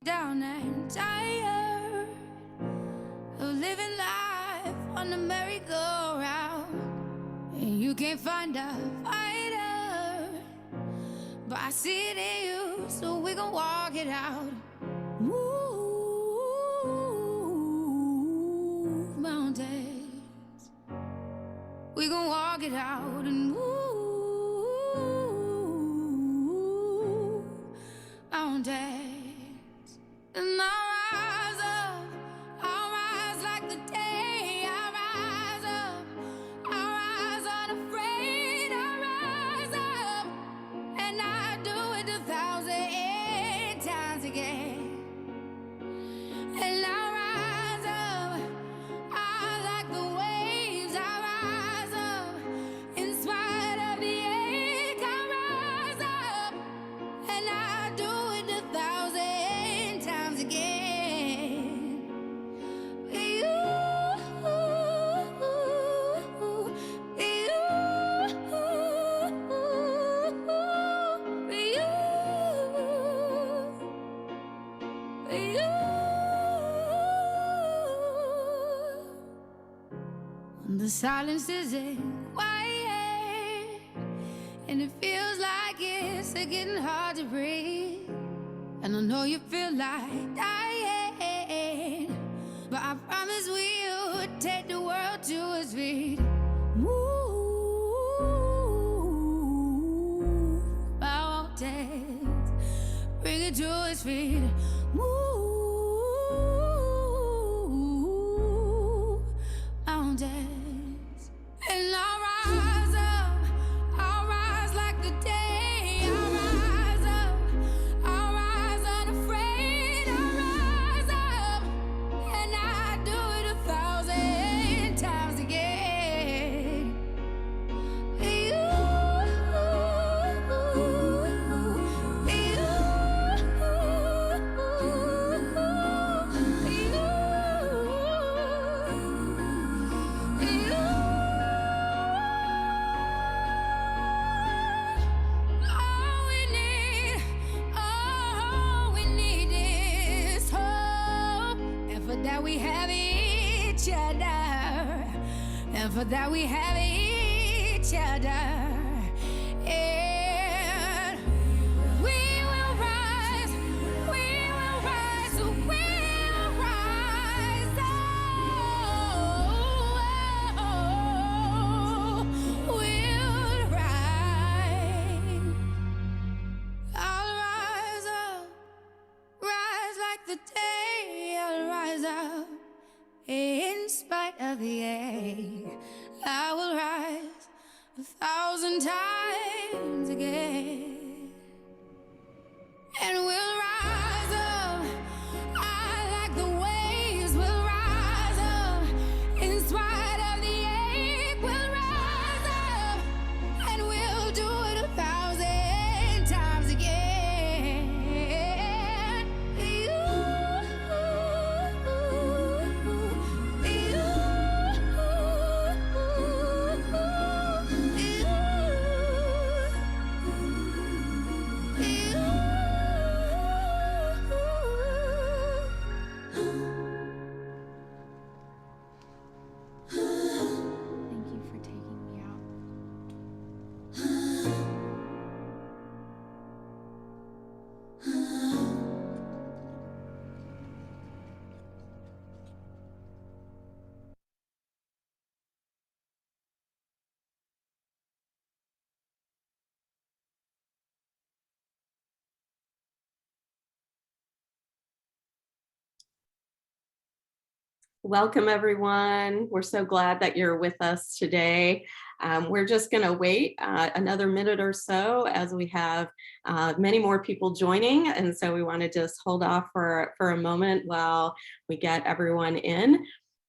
down and tired of living life on the merry-go-round, and you can't find a fighter, but I see it in you, so we gon' walk it out. Move mountains, we gon' walk it out and move mountains. And I'll rise like the day. I'll rise unafraid. I'll rise up, and I do it 1,000 times again. And I'll rise up, I like the waves. I'll rise up, in spite of the ache. I'll rise up, and I do it 1,000 times again. You, the silence isn't quiet, and it feels like it's getting hard to breathe. And I know you feel like dying, but I promise we'll take the world to its feet. Move mountains, bring it to its feet. Move mountains. And I'll rise like the day. I'll rise unafraid. I'll rise up, and I do it 1,000 times again. All we need is hope, and for that we have each other, and for that we have each other. And we will rise, we will rise, we'll rise. We'll rise. I'll rise up, rise like the day. I'll rise up, in spite of the ache. I will rise 1,000 times again. And we'll rise up, I like the waves. We'll rise up, in spite of the ache. We'll rise up, and we'll do it 1,000 times again. Thank you for taking me out. Welcome, everyone. We're so glad that you're with us today. We're just going to wait another minute or so as we have many more people joining. And so we want to just hold off for a moment while we get everyone in.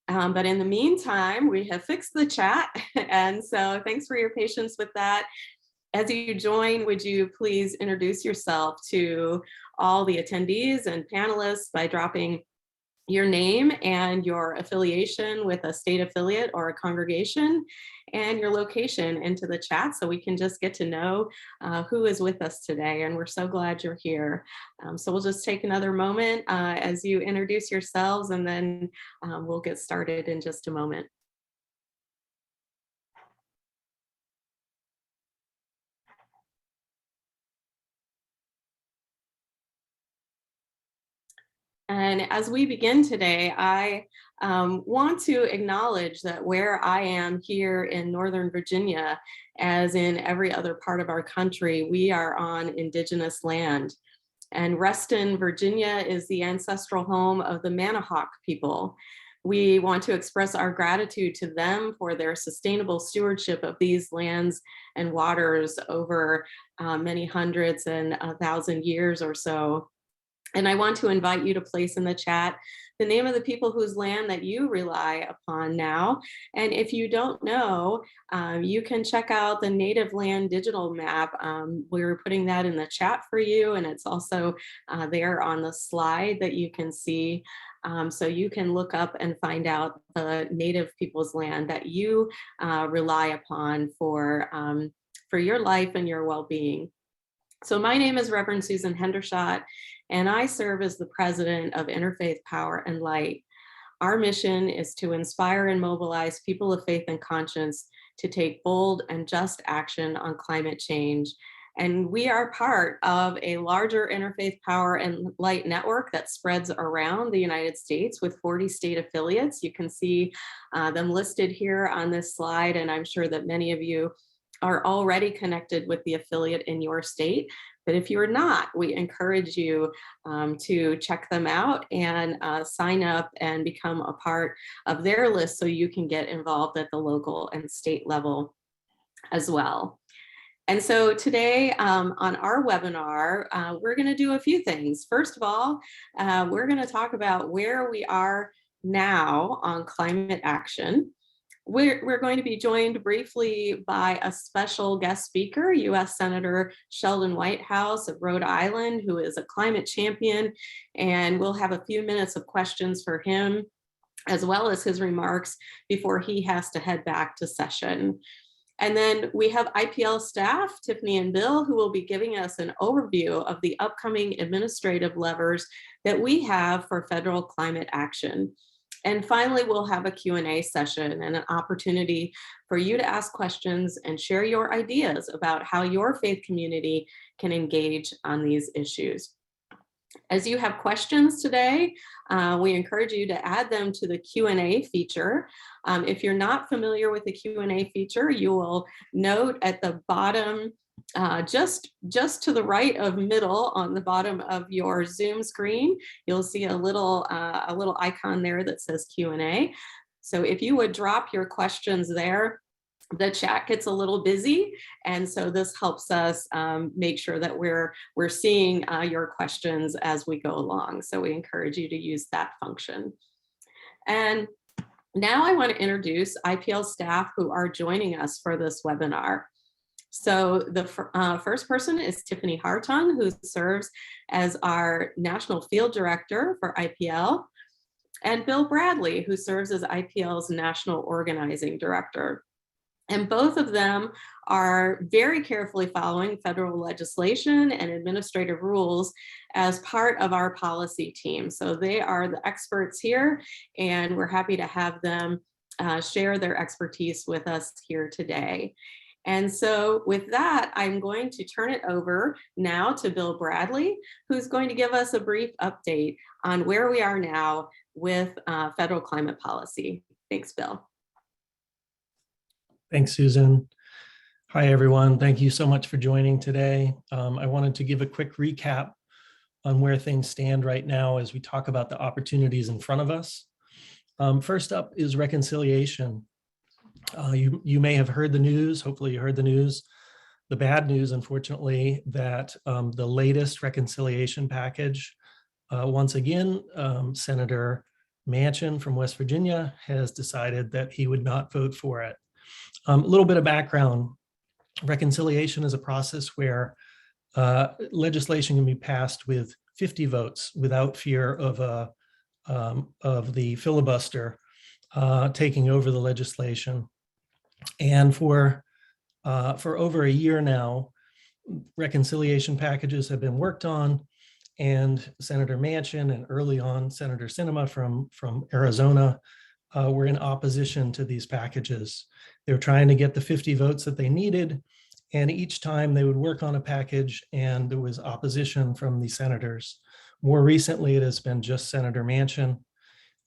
But in the meantime, we have fixed the chat. And so thanks for your patience with that. As you join, would you please introduce yourself to all the attendees and panelists by dropping your name and your affiliation with a state affiliate or a congregation, and your location into the chat so we can just get to know who is with us today. And we're so glad you're here. So we'll just take another moment as you introduce yourselves, and then we'll get started in just a moment. And as we begin today, I want to acknowledge that where I am here in Northern Virginia, as in every other part of our country, we are on indigenous land. And Reston, Virginia is the ancestral home of the Manahoac people. We want to express our gratitude to them for their sustainable stewardship of these lands and waters over many hundreds and 1,000 years or so. And I want to invite you to place in the chat the name of the people whose land that you rely upon now. And if you don't know, you can check out the Native Land digital map. We're putting that in the chat for you, and it's also there on the slide that you can see. So you can look up and find out the Native people's land that you rely upon for your life and your well-being. So my name is Reverend Susan Hendershot, and I serve as the president of Interfaith Power and Light. Our mission is to inspire and mobilize people of faith and conscience to take bold and just action on climate change. And we are part of a larger Interfaith Power and Light network that spreads around the United States with 40 state affiliates. You can see them listed here on this slide, and I'm sure that many of you are already connected with the affiliate in your state. But if you're not, we encourage you to check them out and sign up and become a part of their list so you can get involved at the local and state level as well. And so today on our webinar, we're going to do a few things. First of all, we're going to talk about where we are now on climate action. We're going to be joined briefly by a special guest speaker, U.S. Senator Sheldon Whitehouse of Rhode Island, who is a climate champion, and we'll have a few minutes of questions for him, as well as his remarks before he has to head back to session. And then we have IPL staff, Tiffany and Bill, who will be giving us an overview of the upcoming administrative levers that we have for federal climate action. And finally, we'll have a Q&A session and an opportunity for you to ask questions and share your ideas about how your faith community can engage on these issues. As you have questions today, we encourage you to add them to the Q&A feature. If you're not familiar with the Q&A feature, you will note at the bottom, just to the right of middle on the bottom of your Zoom screen, you'll see a little icon there that says Q&A. So if you would drop your questions there, the chat gets a little busy, and so this helps us make sure that we're seeing your questions as we go along. So we encourage you to use that function. And now I want to introduce IPL staff who are joining us for this webinar. So the first person is Tiffany Hartung, who serves as our National Field Director for IPL, and Bill Bradley, who serves as IPL's National Organizing Director. And both of them are very carefully following federal legislation and administrative rules as part of our policy team. So they are the experts here, and we're happy to have them share their expertise with us here today. And so with that, I'm going to turn it over now to Bill Bradley, who's going to give us a brief update on where we are now with federal climate policy. Thanks, Bill. Thanks, Susan. Hi, everyone. Thank you so much for joining today. I wanted to give a quick recap on where things stand right now as we talk about the opportunities in front of us. First up is reconciliation. You may have heard the news, hopefully you heard the news. The bad news, unfortunately, that the latest reconciliation package, once again, Senator Manchin from West Virginia has decided that he would not vote for it. A little bit of background. Reconciliation is a process where legislation can be passed with 50 votes without fear of a of the filibuster taking over the legislation. And for over a year now, reconciliation packages have been worked on, and Senator Manchin and early on Senator Sinema from Arizona were in opposition to these packages. They were trying to get the 50 votes that they needed, and each time they would work on a package and there was opposition from the senators. More recently, it has been just Senator Manchin.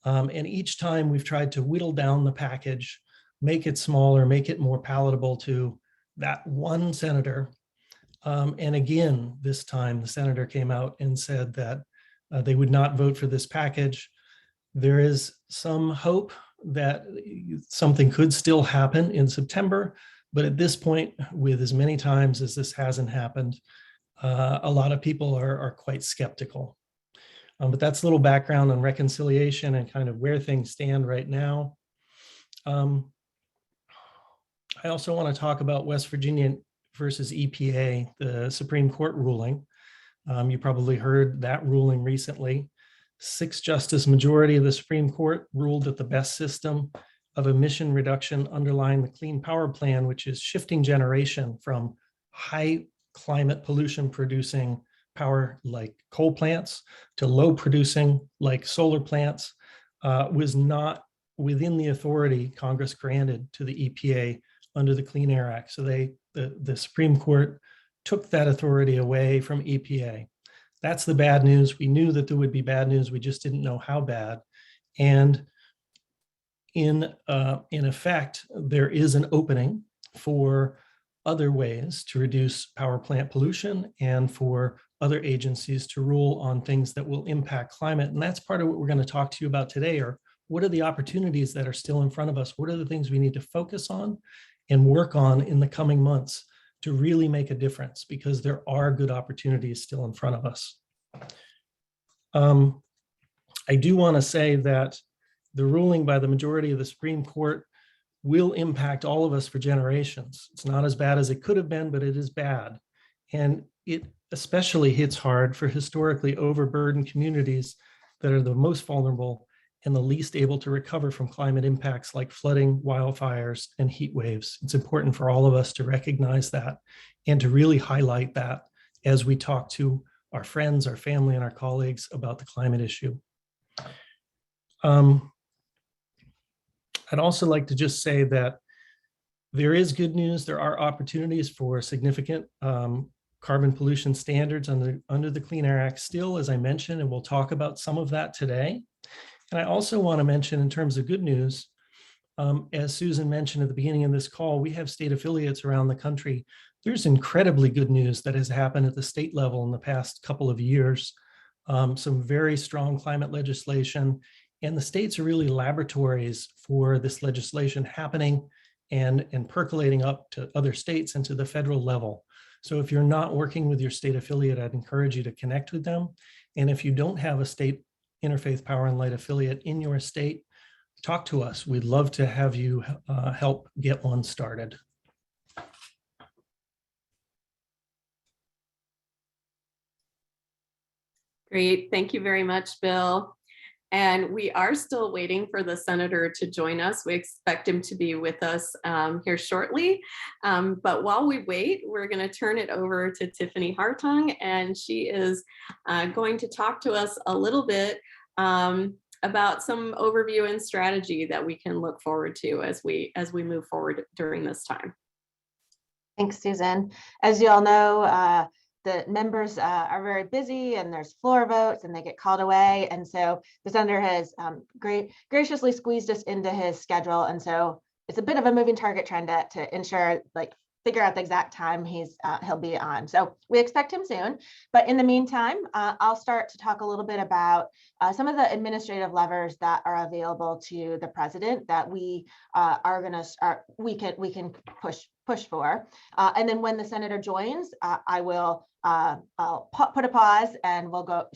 And each time we've tried to whittle down the package, make it smaller, make it more palatable to that one senator. And again, this time the senator came out and said that they would not vote for this package. There is some hope that something could still happen in September, but at this point, with as many times as this hasn't happened, a lot of people are quite skeptical. But that's a little background on reconciliation and kind of where things stand right now. I also want to talk about West Virginia versus EPA, the Supreme Court ruling. You probably heard that ruling recently. 6-justice majority of the Supreme Court ruled that the best system of emission reduction underlying the Clean Power Plan, which is shifting generation from high climate pollution producing power like coal plants to low producing like solar plants, was not within the authority Congress granted to the EPA under the Clean Air Act. So the Supreme Court took that authority away from EPA. That's the bad news. We knew that there would be bad news. We just didn't know how bad. And in effect, there is an opening for other ways to reduce power plant pollution and for other agencies to rule on things that will impact climate. And that's part of what we're going to talk to you about today, or what are the opportunities that are still in front of us? What are the things we need to focus on and work on in the coming months to really make a difference, because there are good opportunities still in front of us. I do want to say that the ruling by the majority of the Supreme Court will impact all of us for generations. It's not as bad as it could have been, but it is bad. And it especially hits hard for historically overburdened communities that are the most vulnerable and the least able to recover from climate impacts like flooding, wildfires, and heat waves. It's important for all of us to recognize that and to really highlight that as we talk to our friends, our family, and our colleagues about the climate issue. I'd also like to just say that there is good news. There are opportunities for significant carbon pollution standards under the Clean Air Act still, as I mentioned, and we'll talk about some of that today. And I also want to mention, in terms of good news, as Susan mentioned at the beginning of this call, we have state affiliates around the country. There's incredibly good news that has happened at the state level in the past couple of years. Some very strong climate legislation, and the states are really laboratories for this legislation happening and percolating up to other states and to the federal level. So if you're not working with your state affiliate, I'd encourage you to connect with them. And if you don't have a state interfaith power and light affiliate in your state, talk to us. We'd love to have you help get one started. Great. Thank you very much, Bill. And we are still waiting for the senator to join us. We expect him to be with us here shortly. But while we wait, we're going to turn it over to Tiffany Hartung, and she is going to talk to us a little bit about some overview and strategy that we can look forward to as we move forward during this time. Thanks, Susan. As you all know, the members are very busy, and there's floor votes and they get called away. And so the senator has graciously squeezed us into his schedule. And so it's a bit of a moving target trying to ensure, figure out the exact time he'll be on. So we expect him soon. But in the meantime, I'll start to talk a little bit about some of the administrative levers that are available to the president that we can push for. And then when the senator joins, I'll put a pause and we'll go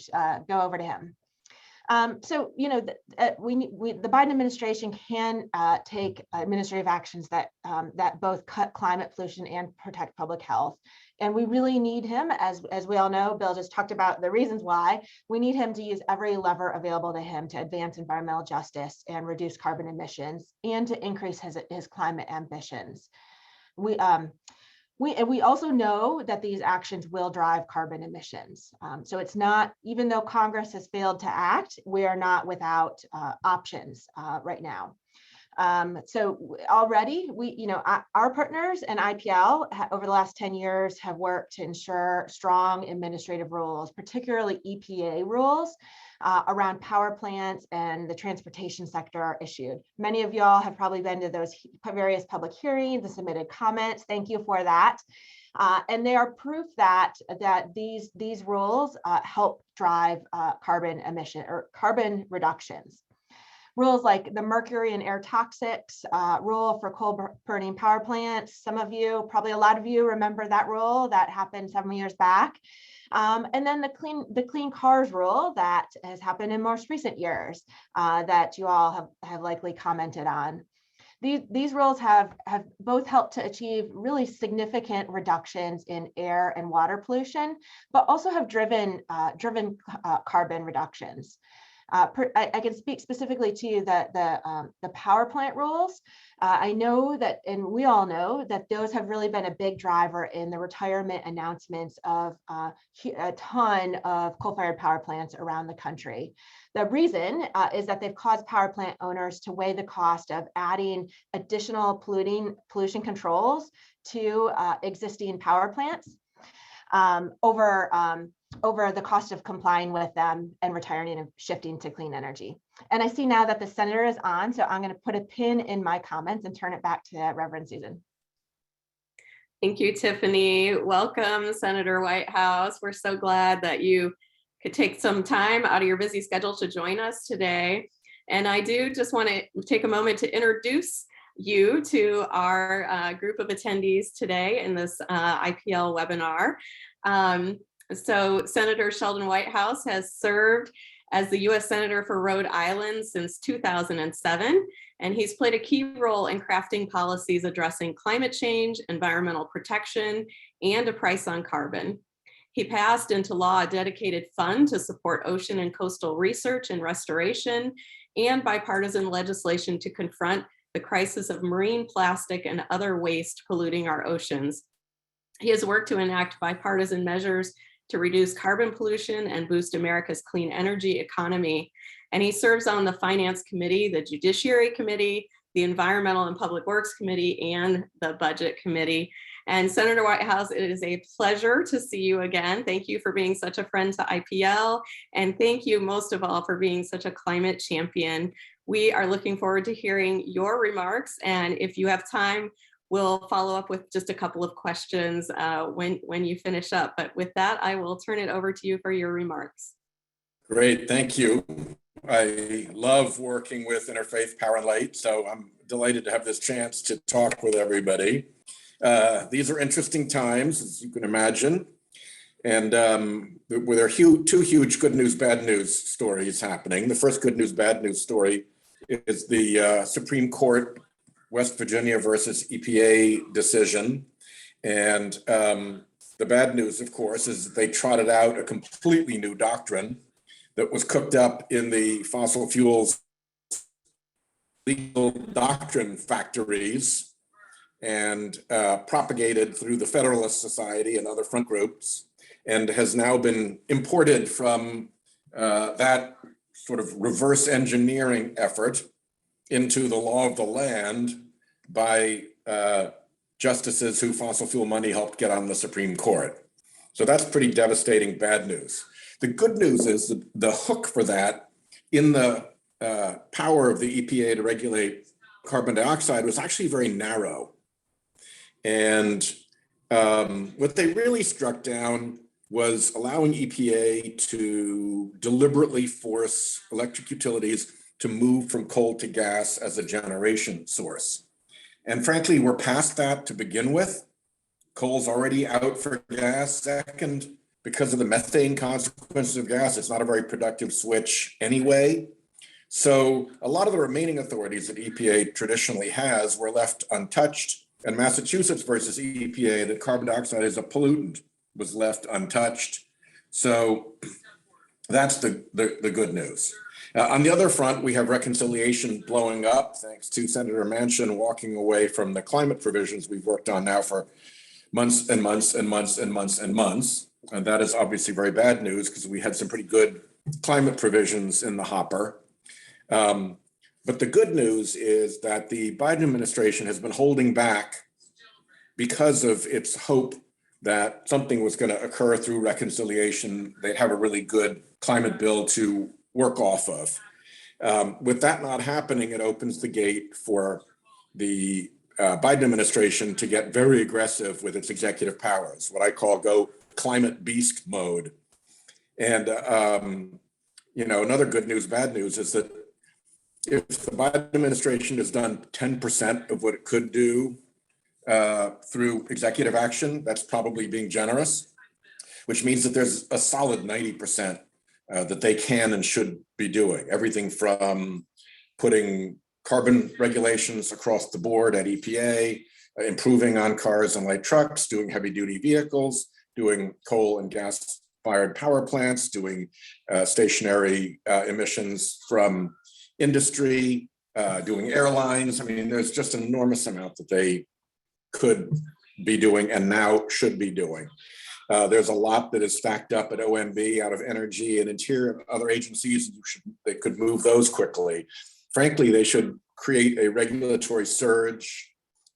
over to him. So, you know, the Biden administration can take administrative actions that that both cut climate pollution and protect public health. And we really need him, as we all know, Bill just talked about the reasons why. We need him to use every lever available to him to advance environmental justice and reduce carbon emissions and to increase his climate ambitions. We also know that these actions will drive carbon emissions. So it's not, even though Congress has failed to act, we are not without options right now. So already our partners and IPL over the last 10 years have worked to ensure strong administrative rules, particularly EPA rules around power plants and the transportation sector are issued. Many of y'all have probably been to those various public hearings and submitted comments. Thank you for that. And they are proof that these rules help drive carbon emission or carbon reductions. Rules like the mercury and air toxics rule for coal burning power plants. Some of you, probably a lot of you, remember that rule that happened several years back. And then the clean cars rule that has happened in most recent years that you all have likely commented on. These rules have both helped to achieve really significant reductions in air and water pollution, but also have driven carbon reductions. I can speak specifically to the power plant rules. I know that, and we all know that those have really been a big driver in the retirement announcements of a ton of coal-fired power plants around the country. The reason is that they've caused power plant owners to weigh the cost of adding additional pollution controls to existing power plants over the cost of complying with them and retiring and shifting to clean energy. And I see now that the senator is on, so I'm going to put a pin in my comments and turn it back to Reverend Susan. Thank you, Tiffany. Welcome, Senator Whitehouse. We're so glad that you could take some time out of your busy schedule to join us today. And I do just want to take a moment to introduce you to our group of attendees today in this IPL webinar. So Senator Sheldon Whitehouse has served as the U.S. Senator for Rhode Island since 2007, and he's played a key role in crafting policies addressing climate change, environmental protection, and a price on carbon. He passed into law a dedicated fund to support ocean and coastal research and restoration, and bipartisan legislation to confront the crisis of marine plastic and other waste polluting our oceans. He has worked to enact bipartisan measures to reduce carbon pollution and boost America's clean energy economy. And he serves on the Finance Committee, the Judiciary Committee, the Environmental and Public Works Committee, and the Budget Committee. And Senator Whitehouse, it is a pleasure to see you again. Thank you for being such a friend to IPL. And thank you most of all for being such a climate champion. We are looking forward to hearing your remarks. And if you have time, we'll follow up with just a couple of questions when you finish up. But with that, I will turn it over to you for your remarks. Great, thank you. I love working with Interfaith Power and Light, so I'm delighted to have this chance to talk with everybody. These are interesting times, as you can imagine. And there are two huge good news, bad news stories happening. The first good news, bad news story is the Supreme Court West Virginia versus EPA decision. And the bad news, of course, is that they trotted out a completely new doctrine that was cooked up in the fossil fuels legal doctrine factories and propagated through the Federalist Society and other front groups, and has now been imported from that sort of reverse engineering effort into the law of the land by justices who fossil fuel money helped get on the Supreme Court. So that's pretty devastating bad news. The good news is that the hook for that in the power of the EPA to regulate carbon dioxide was actually very narrow. And what they really struck down was allowing EPA to deliberately force electric utilities to move from coal to gas as a generation source. And frankly, we're past that to begin with. Coal's already out for gas. Second, because of the methane consequences of gas, it's not a very productive switch anyway. So a lot of the remaining authorities that EPA traditionally has were left untouched. And Massachusetts versus EPA, that carbon dioxide is a pollutant, was left untouched. So that's the good news. On the other front, we have reconciliation blowing up, thanks to Senator Manchin walking away from the climate provisions we've worked on now for months and months and months and months and months. And that is obviously very bad news because we had some pretty good climate provisions in the hopper. But the good news is that the Biden administration has been holding back because of its hope that something was going to occur through reconciliation. They'd have a really good climate bill to work off of. With that not happening, it opens the gate for the Biden administration to get very aggressive with its executive powers, what I call go climate beast mode. And, another good news, bad news is that if the Biden administration has done 10% of what it could do through executive action, that's probably being generous, which means that there's a solid 90% that they can and should be doing. Everything from putting carbon regulations across the board at EPA, improving on cars and light trucks, doing heavy duty vehicles, doing coal and gas fired power plants, doing stationary emissions from industry, doing airlines. I mean, there's just an enormous amount that they could be doing and now should be doing. There's a lot that is stacked up at OMB out of energy and interior and other agencies. They could move those quickly. Frankly, they should create a regulatory surge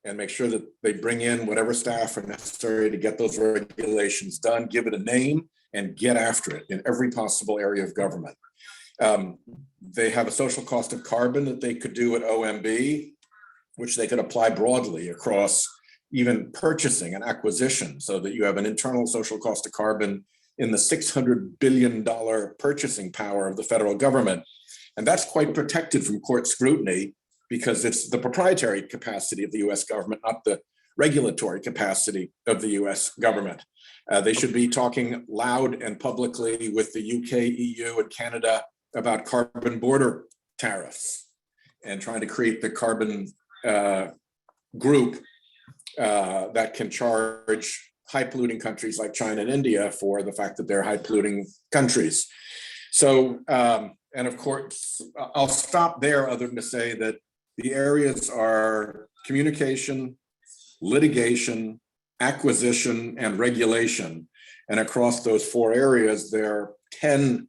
and make sure that they bring in whatever staff are necessary to get those regulations done, give it a name, and get after it in every possible area of government. They have a social cost of carbon that they could do at OMB, which they could apply broadly across even purchasing and acquisition, so that you have an internal social cost of carbon in the $600 billion purchasing power of the federal government. And that's quite protected from court scrutiny because it's the proprietary capacity of the US government, not the regulatory capacity of the US government. They should be talking loud and publicly with the UK, EU, and Canada about carbon border tariffs and trying to create the carbon group that can charge high polluting countries like China and India for the fact that they're high polluting countries. So, and of course, I'll stop there other than to say that the areas are communication, litigation, acquisition, and regulation. And across those four areas, there are 10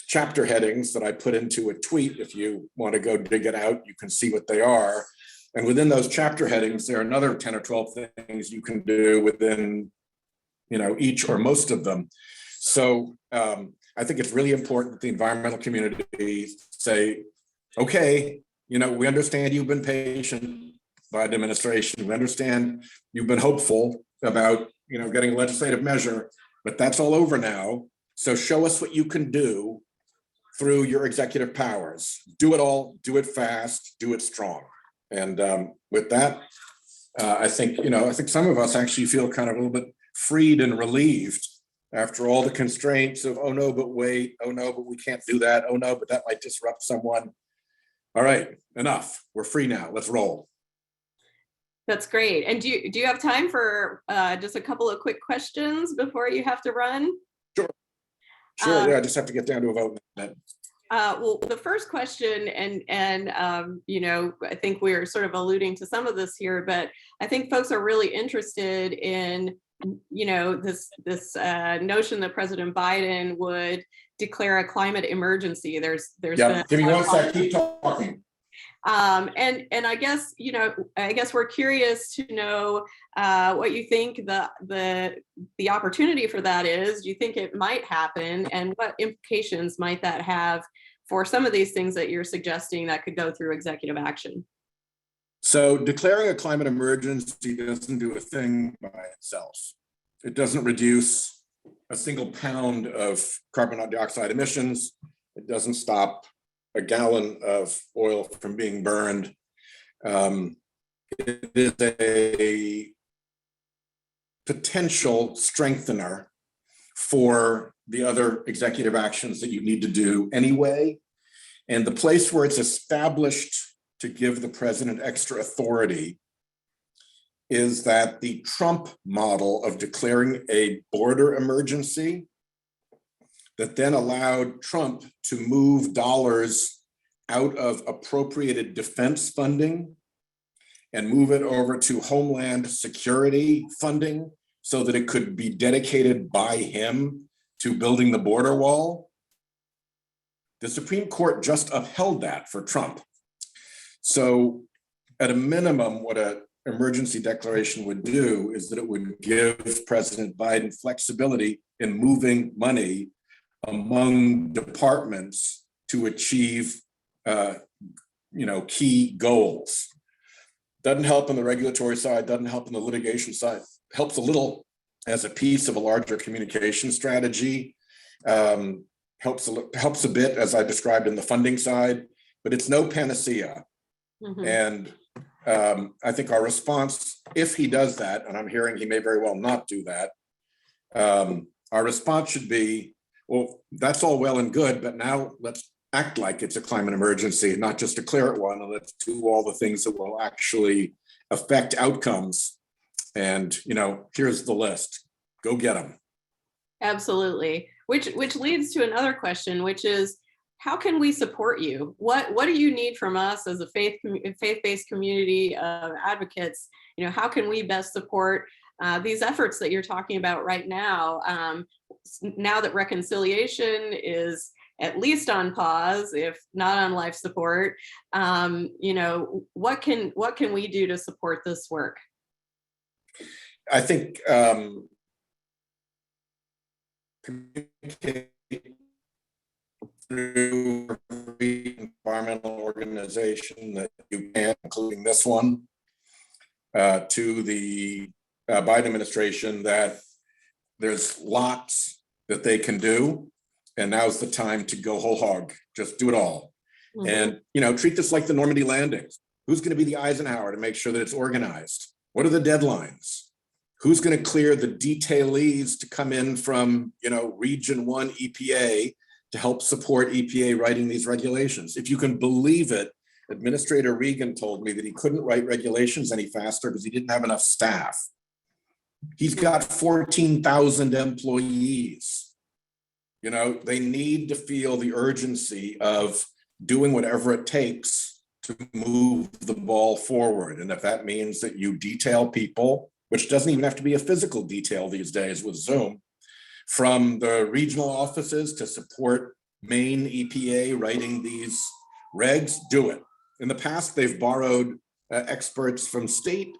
chapter headings that I put into a tweet. If you want to go dig it out, you can see what they are. And within those chapter headings, there are another 10 or 12 things you can do within, each or most of them. So I think it's really important that the environmental community say, okay, we understand you've been patient by the administration. We understand you've been hopeful about, getting a legislative measure, but that's all over now. So show us what you can do through your executive powers. Do it all, do it fast, do it strong. And with that, I think some of us actually feel kind of a little bit freed and relieved after all the constraints of, oh no, but wait, oh no, but we can't do that. Oh no, but that might disrupt someone. All right, enough. We're free now. Let's roll. That's great. And do you have time for just a couple of quick questions before you have to run? Sure. Yeah, I just have to get down to a vote. Well, the first question, and I think we're sort of alluding to some of this here, but I think folks are really interested in, this notion that President Biden would declare a climate emergency. There's yeah. Give me one sec. Keep talking. And I guess we're curious to know what you think the opportunity for that is. Do you think it might happen, and what implications might that have for some of these things that you're suggesting that could go through executive action? So declaring a climate emergency doesn't do a thing by itself. It doesn't reduce a single pound of carbon dioxide emissions. It doesn't stop a gallon of oil from being burned. It is a potential strengthener for the other executive actions that you need to do anyway. And the place where it's established to give the president extra authority is that the Trump model of declaring a border emergency that then allowed Trump to move dollars out of appropriated defense funding and move it over to Homeland Security funding so that it could be dedicated by him to building the border wall. The Supreme Court just upheld that for Trump. So at a minimum, what an emergency declaration would do is that it would give President Biden flexibility in moving money among departments to achieve key goals. Doesn't help on the regulatory side, doesn't help on the litigation side, helps a little as a piece of a larger communication strategy, helps a bit as I described in the funding side, but it's no panacea. Mm-hmm. And I think our response, if he does that, and I'm hearing he may very well not do that, our response should be, well, that's all well and good, but now let's act like it's a climate emergency, not just declare it one, and let's do all the things that will actually affect outcomes. And, here's the list. Go get them. Absolutely. Which leads to another question, which is, how can we support you? What do you need from us as a faith-based community of advocates? How can we best support these efforts that you're talking about right now? Now that reconciliation is at least on pause, if not on life support, what can we do to support this work? I think communicate through every environmental organization that you can, including this one, to the Biden administration, that there's lots that they can do, and now's the time to go whole hog. Just do it all. Mm-hmm. And treat this like the Normandy landings. Who's going to be the Eisenhower to make sure that it's organized? What are the deadlines? Who's going to clear the detailees to come in from Region 1 EPA to help support EPA writing these regulations? If you can believe it, Administrator Regan told me that he couldn't write regulations any faster because he didn't have enough staff. He's got 14,000 employees. They need to feel the urgency of doing whatever it takes to move the ball forward. And if that means that you detail people, which doesn't even have to be a physical detail these days with Zoom, from the regional offices to support Maine EPA writing these regs, do it. In the past, they've borrowed experts from state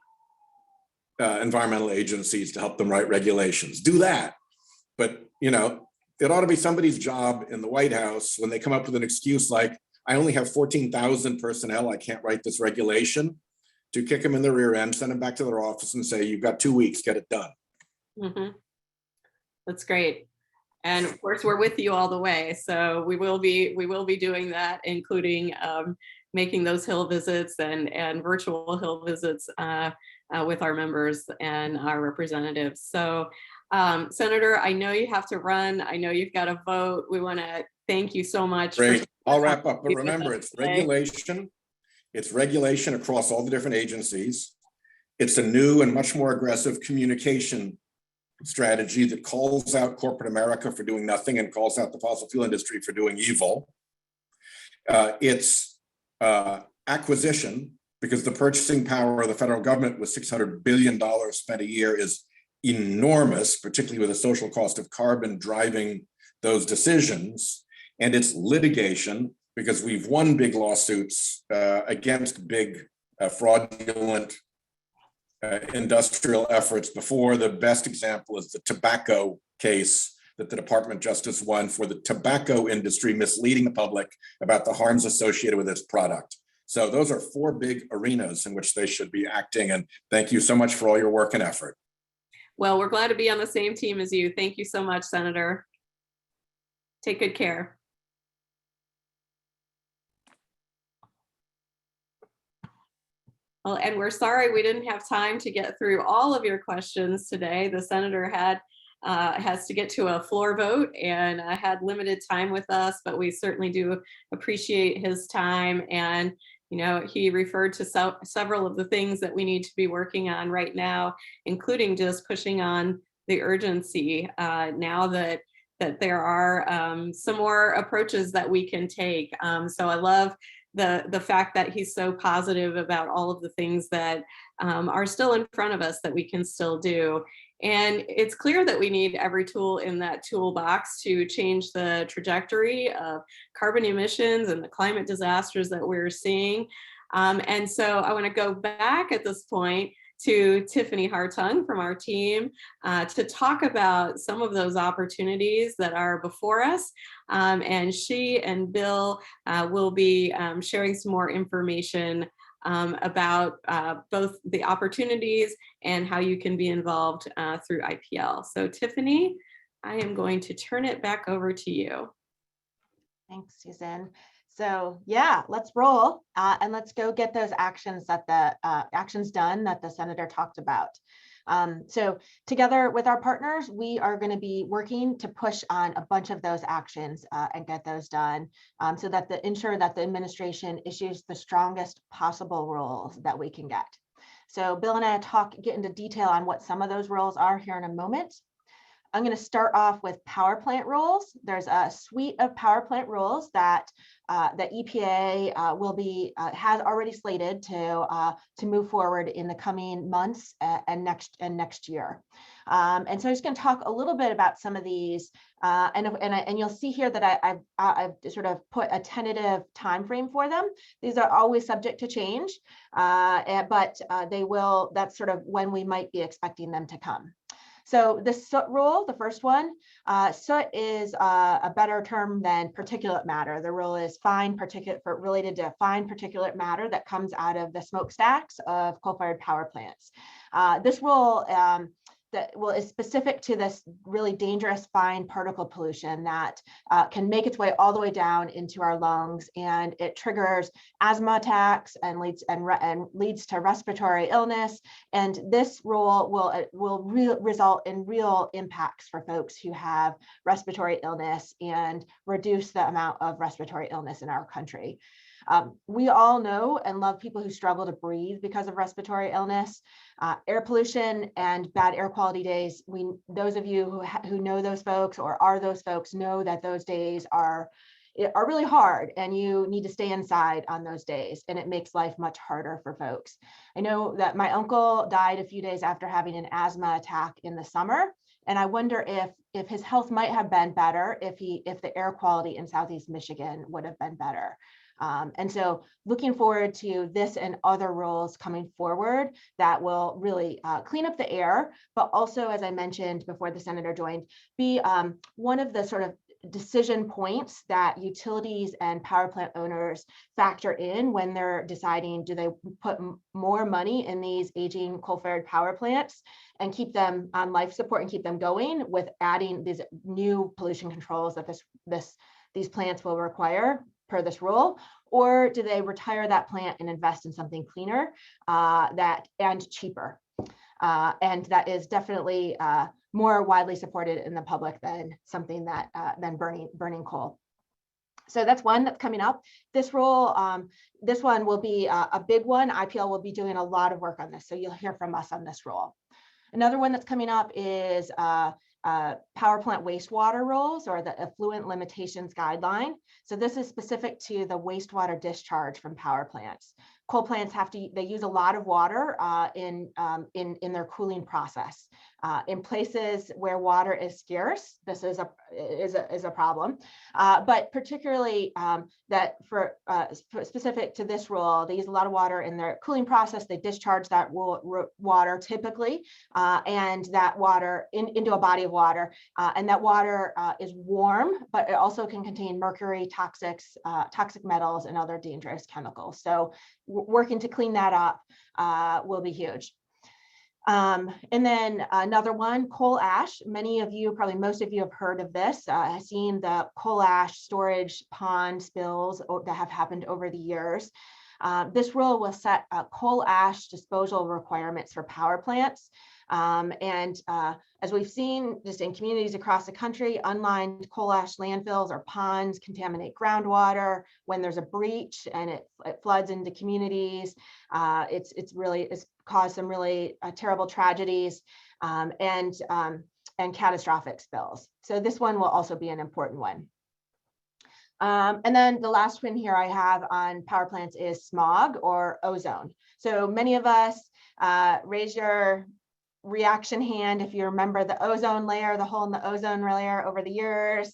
environmental agencies to help them write regulations. Do that. But, it ought to be somebody's job in the White House when they come up with an excuse like, I only have 14,000 personnel, I can't write this regulation, to kick them in the rear end, send them back to their office and say, you've got 2 weeks, get it done. Mm-hmm. That's great. And of course, we're with you all the way. So we will be doing that, including making those Hill visits and virtual Hill visits with our members and our representatives. So Senator, I know you have to run. I know you've got to vote. We want to thank you so much. Great. I'll wrap up, but remember, it's regulation. It's regulation across all the different agencies. It's a new and much more aggressive communication strategy that calls out corporate America for doing nothing and calls out the fossil fuel industry for doing evil. It's acquisition, because the purchasing power of the federal government with $600 billion spent a year is enormous, particularly with the social cost of carbon driving those decisions. And it's litigation, because we've won big lawsuits against big fraudulent industrial efforts before. The best example is the tobacco case that the Department of Justice won for the tobacco industry misleading the public about the harms associated with its product. So those are 4 big arenas in which they should be acting. And thank you so much for all your work and effort. Well, we're glad to be on the same team as you. Thank you so much, Senator. Take good care. Well, and we're sorry we didn't have time to get through all of your questions today. The senator had has to get to a floor vote and had limited time with us, but we certainly do appreciate his time. And he referred to several of the things that we need to be working on right now, including just pushing on the urgency now that there are some more approaches that we can take. So I love the fact that he's so positive about all of the things that are still in front of us that we can still do. And it's clear that we need every tool in that toolbox to change the trajectory of carbon emissions and the climate disasters that we're seeing. And so I want to go back at this point to Tiffany Hartung from our team to talk about some of those opportunities that are before us. And she and Bill will be sharing some more information about both the opportunities and how you can be involved through IPL. So Tiffany, I am going to turn it back over to you. Thanks, Susan. So yeah, let's roll and let's go get those actions that actions done that the senator talked about. So together with our partners, we are going to be working to push on a bunch of those actions and get those done so that ensure that the administration issues the strongest possible rules that we can get. So Bill and I get into detail on what some of those rules are here in a moment. I'm going to start off with power plant rules. There's a suite of power plant rules that the EPA will be has already slated to move forward in the coming months and next year. And so I'm just going to talk a little bit about some of these, and you'll see here that I've sort of put a tentative time frame for them. These are always subject to change, but they will. That's sort of when we might be expecting them to come. So the soot rule, the first one, soot is a better term than particulate matter. The rule is related to fine particulate matter that comes out of the smokestacks of coal-fired power plants. This rule is specific to this really dangerous fine particle pollution that can make its way all the way down into our lungs, and it triggers asthma attacks and leads to respiratory illness. And this rule will result in real impacts for folks who have respiratory illness and reduce the amount of respiratory illness in our country. We all know and love people who struggle to breathe because of respiratory illness. Air pollution and bad air quality days, those of you who know those folks or are those folks know that those days are really hard, and you need to stay inside on those days, and it makes life much harder for folks. I know that my uncle died a few days after having an asthma attack in the summer, and I wonder if his health might have been better if the air quality in Southeast Michigan would have been better. And so looking forward to this and other rules coming forward that will really clean up the air, but also, as I mentioned before the senator joined, be one of the sort of decision points that utilities and power plant owners factor in when they're deciding, do they put more money in these aging coal-fired power plants and keep them on life support and keep them going with adding these new pollution controls that these plants will require per this rule, or do they retire that plant and invest in something cleaner and cheaper? And that is definitely more widely supported in the public than something than burning coal. So that's one that's coming up. This rule, this one will be a big one. IPL will be doing a lot of work on this, so you'll hear from us on this rule. Another one that's coming up is power plant wastewater rules, or the effluent limitations guideline. So this is specific to the wastewater discharge from power plants. Coal plants they use a lot of water in their cooling process. In places where water is scarce, this is a problem. But particularly specific to this rule, they use a lot of water in their cooling process. They discharge that water typically, and that water into a body of water, and that water is warm, but it also can contain mercury, toxic metals, and other dangerous chemicals. So working to clean that up will be huge. And then another one, coal ash. Many of you, probably most of you, have heard of this. I've seen the coal ash storage pond spills that have happened over the years. This rule will set coal ash disposal requirements for power plants. As we've seen just in communities across the country, unlined coal ash landfills or ponds contaminate groundwater. When there's a breach and it floods into communities, it's caused some really terrible tragedies and catastrophic spills. So this one will also be an important one. And then the last one here I have on power plants is smog or ozone. So many of us raise your reaction hand if you remember the ozone layer, the hole in the ozone layer over the years.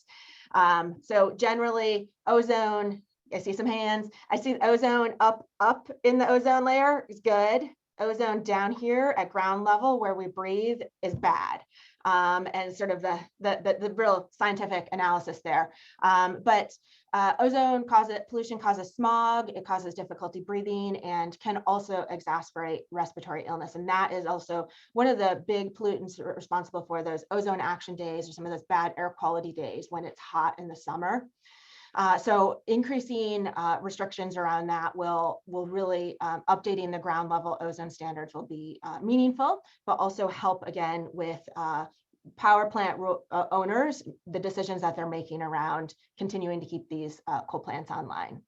So generally ozone, I see some hands. I see ozone up in the ozone layer is good. Ozone down here at ground level where we breathe is bad. And sort of the real scientific analysis there. But pollution causes smog, it causes difficulty breathing, and can also exacerbate respiratory illness. And that is also one of the big pollutants responsible for those ozone action days or some of those bad air quality days when it's hot in the summer. So increasing restrictions around that will really, updating the ground level ozone standards will be meaningful, but also help again with power plant owners, the decisions that they're making around continuing to keep these coal plants online.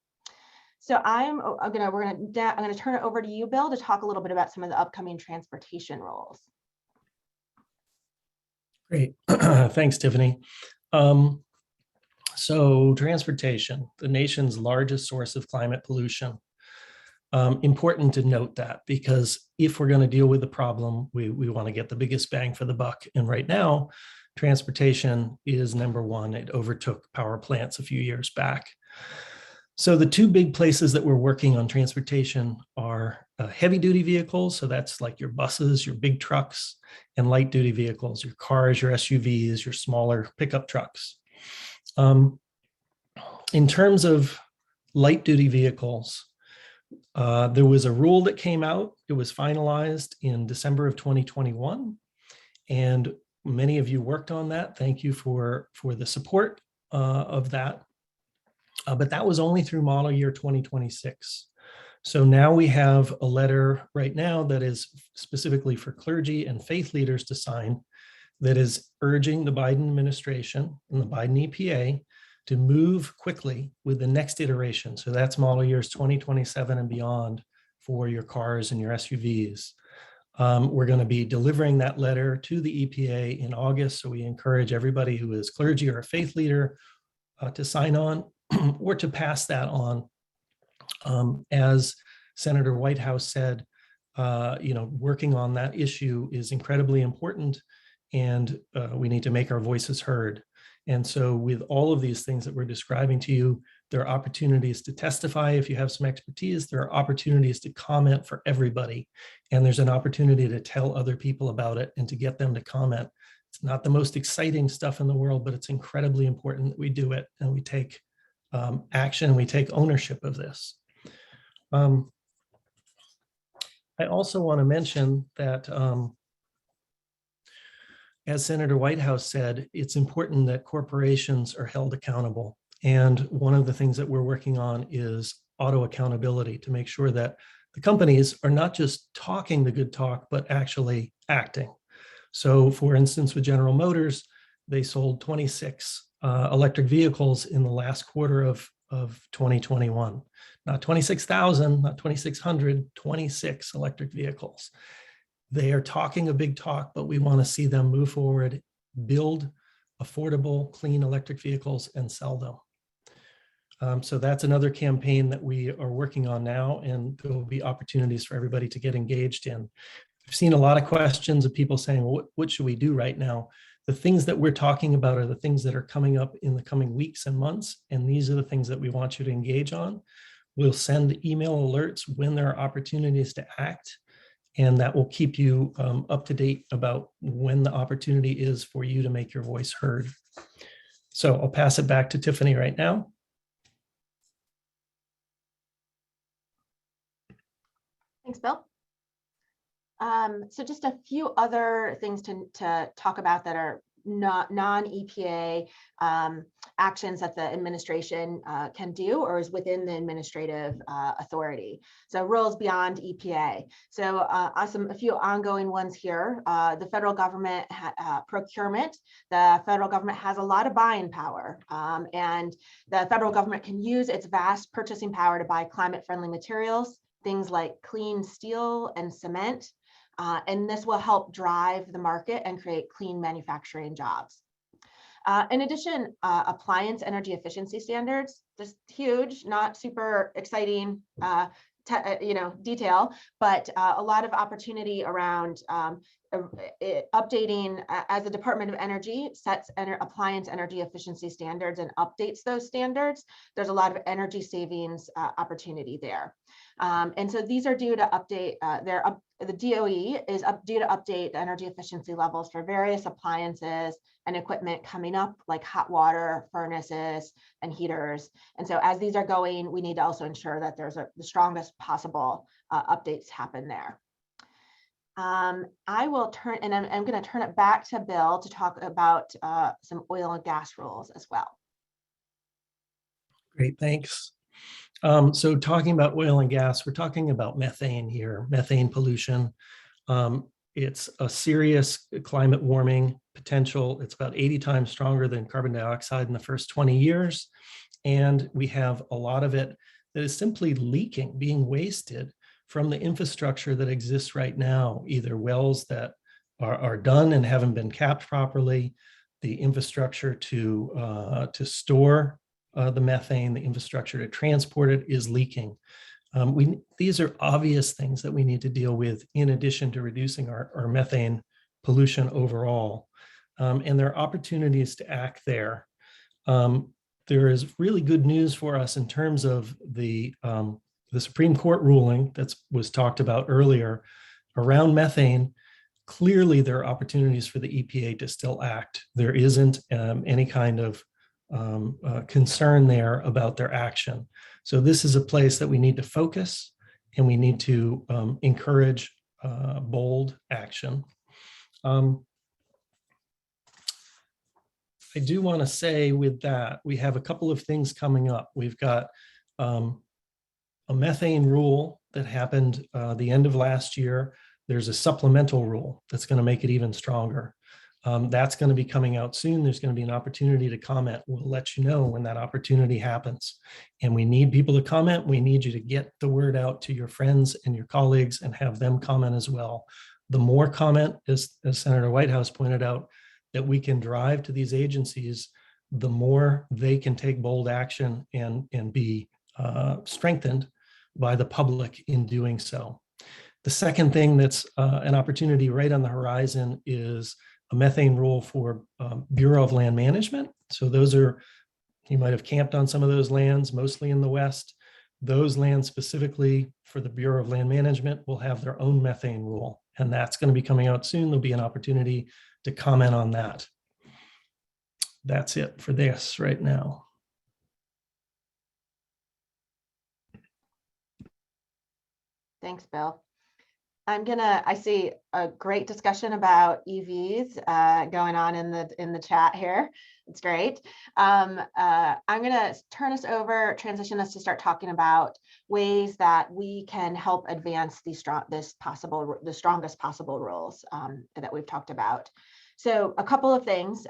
So I'm gonna turn it over to you, Bill, to talk a little bit about some of the upcoming transportation rules. Great, thanks, Tiffany. So transportation, the nation's largest source of climate pollution. Important to note that, because if we're going to deal with the problem, we want to get the biggest bang for the buck. And right now, transportation is number one. It overtook power plants a few years back. So the two big places that we're working on transportation are heavy duty vehicles. So that's like your buses, your big trucks, and light duty vehicles, your cars, your SUVs, your smaller pickup trucks. In terms of light duty vehicles, there was a rule that came out. It was finalized in December of 2021, and many of you worked on that. Thank you for the support of that. But that was only through model year 2026. So now we have a letter right now that is specifically for clergy and faith leaders to sign, that is urging the Biden administration and the Biden EPA to move quickly with the next iteration. So that's model years 2027 and beyond for your cars and your SUVs. We're going to be delivering that letter to the EPA in August. So we encourage everybody who is clergy or a faith leader to sign on or to pass that on. As Senator Whitehouse said, working on that issue is incredibly important, and we need to make our voices heard. And so with all of these things that we're describing to you, there are opportunities to testify if you have some expertise. There are opportunities to comment for everybody. And there's an opportunity to tell other people about it and to get them to comment. It's not the most exciting stuff in the world, but it's incredibly important that we do it and we take action and we take ownership of this. I also want to mention that as Senator Whitehouse said, it's important that corporations are held accountable. And one of the things that we're working on is auto accountability to make sure that the companies are not just talking the good talk, but actually acting. So for instance, with General Motors, they sold 26 electric vehicles in the last quarter of 2021. Not 26,000, not 2,600, 26 electric vehicles. They are talking a big talk, but we want to see them move forward, build affordable, clean electric vehicles and sell them. So that's another campaign that we are working on now, and there will be opportunities for everybody to get engaged in. I've seen a lot of questions of people saying, well, what should we do right now? The things that we're talking about are the things that are coming up in the coming weeks and months, and these are the things that we want you to engage on. We'll send email alerts when there are opportunities to act, and that will keep you up to date about when the opportunity is for you to make your voice heard. So I'll pass it back to Tiffany right now. Thanks, Bill. So just a few other things to talk about that are non-EPA actions that the administration can do or is within the administrative authority. So rules beyond EPA. So a few ongoing ones here. The federal government procurement. The federal government has a lot of buying power, and the federal government can use its vast purchasing power to buy climate-friendly materials, things like clean steel and cement. And this will help drive the market and create clean manufacturing jobs. In addition, appliance energy efficiency standards, just huge, not super exciting detail, but a lot of opportunity around updating as the Department of Energy sets appliance energy efficiency standards and updates those standards. There's a lot of energy savings opportunity there. And so these are due to update, the DOE is due to update the energy efficiency levels for various appliances and equipment coming up, like hot water, furnaces, and heaters. And so as these are going, we need to also ensure that there's the strongest possible updates happen there. I will turn, and I'm going to turn it back to Bill to talk about some oil and gas rules as well. Great, thanks. So talking about oil and gas, we're talking about methane here, methane pollution. It's a serious climate warming potential. It's about 80 times stronger than carbon dioxide in the first 20 years. And we have a lot of it that is simply leaking, being wasted from the infrastructure that exists right now, either wells that are done and haven't been capped properly, the infrastructure to store the methane, the infrastructure to transport it is leaking. These are obvious things that we need to deal with in addition to reducing our methane pollution overall. And there are opportunities to act there. There is really good news for us in terms of the Supreme Court ruling that was talked about earlier around methane. Clearly, there are opportunities for the EPA to still act. There isn't any kind of concern there about their action. So this is a place that we need to focus and we need to encourage bold action. I do want to say with that, we have a couple of things coming up. We've got a methane rule that happened the end of last year. There's a supplemental rule that's going to make it even stronger. That's going to be coming out soon. There's going to be an opportunity to comment. We'll let you know when that opportunity happens. And we need people to comment. We need you to get the word out to your friends and your colleagues and have them comment as well. The more comment, as Senator Whitehouse pointed out, that we can drive to these agencies, the more they can take bold action and be strengthened by the public in doing so. The second thing that's an opportunity right on the horizon is a methane rule for Bureau of Land Management. So those are, you might have camped on some of those lands, mostly in the West. Those lands specifically for the Bureau of Land Management will have their own methane rule. And that's going to be coming out soon. There'll be an opportunity to comment on that. That's it for this right now. Thanks, Bill. I see a great discussion about EVs going on in the chat here. It's great. I'm gonna transition us to start talking about ways that we can help advance the strongest possible rules that we've talked about. So a couple of things.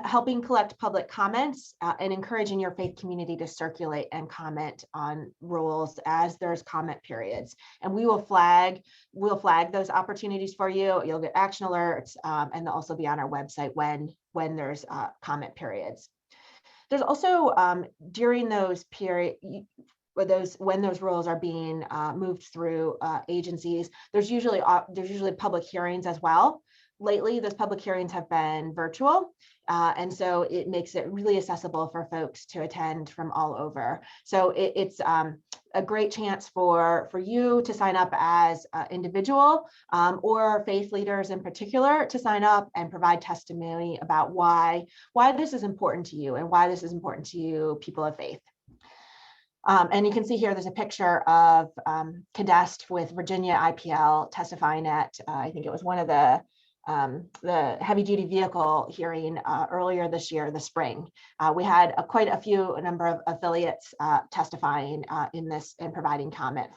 Helping collect public comments and encouraging your faith community to circulate and comment on rules as there's comment periods. And we'll flag those opportunities for you. You'll get action alerts and they'll also be on our website when there's comment periods. There's also during those periods, when those rules are being moved through agencies, there's usually public hearings as well. Lately, those public hearings have been virtual, and so it makes it really accessible for folks to attend from all over. So it's a great chance for you to sign up as an individual or faith leaders in particular to sign up and provide testimony about why this is important to you and why this is important to you, people of faith. And you can see here, there's a picture of Cadest with Virginia IPL testifying at, I think it was one of the the heavy duty vehicle hearing earlier this year, the spring. We had quite a few number of affiliates testifying in this and providing comment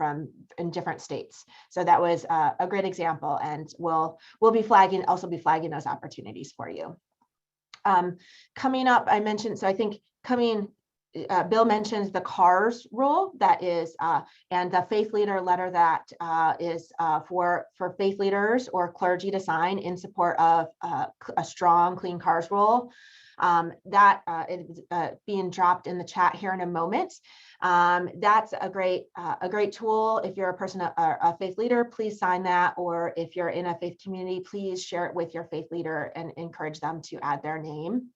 in different states. So that was a great example, and we'll be flagging those opportunities for you. Coming up, I mentioned, so I think Bill mentions the CARS rule that is, and the faith leader letter that is for faith leaders or clergy to sign in support of a strong, clean CARS rule. That is being dropped in the chat here in a moment. That's a great tool. If you're a faith leader, please sign that. Or if you're in a faith community, please share it with your faith leader and encourage them to add their name.